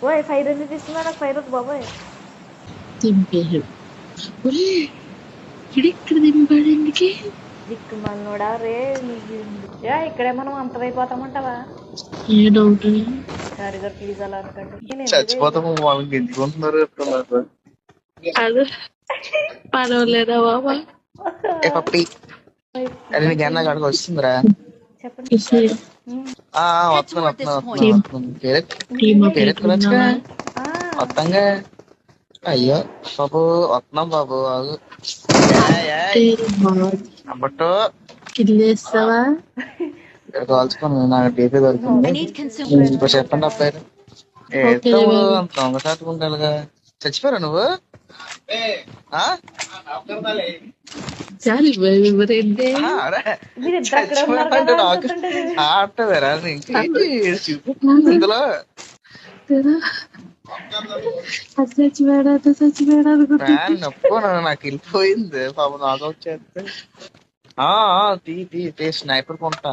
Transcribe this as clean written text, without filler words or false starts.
ఓయ్ ఫైర్ ఎందుకు ఇస్తున్నా? నాకు ఫైర్ వద్దు బాబోయ్. దింపారు. ఇక్కడ దింపాడు ఎందుకే? దిక్కు మనోడా రే. ఇక్కడే మనం అంతమైపోతామంటావా? ఏ డౌట్ కారిగర్ ప్లీజ్ అలా అనుకోండి. చచ్చిపోతాము వాళ్ళకి ఎందుకుంటున్నారు అది పర్వాలేదా బాబా? ఏ పప్పి అది నీకు అన్న కాడికి వస్తుందిరా. చెప్పండి. వస్తున్నాను పేరెత్తుకొనొచ్చుగా. వస్తాంగా. అయ్యో బాబు వస్తున్నాం బాబు. అబ్బట్టు కిల్లేస్తావా? ఇక్కడ కాల్చుకోను నాకు డీపీ దొరికింది. ఇప్పుడు చెప్పండి అబ్బాయి. అంత దొంగసాటుకుంటారుగా. చచ్చిపోయారా నువ్వు? చాలు ఎవరైతే ఆటవేరా చూపుతుంది ఇందులో. చచ్చిపోయాడా నొప్పు నాకు వెళ్ళిపోయింది పాపం. నాకు వచ్చేస్తే తీ స్నైపర్ కొంటా.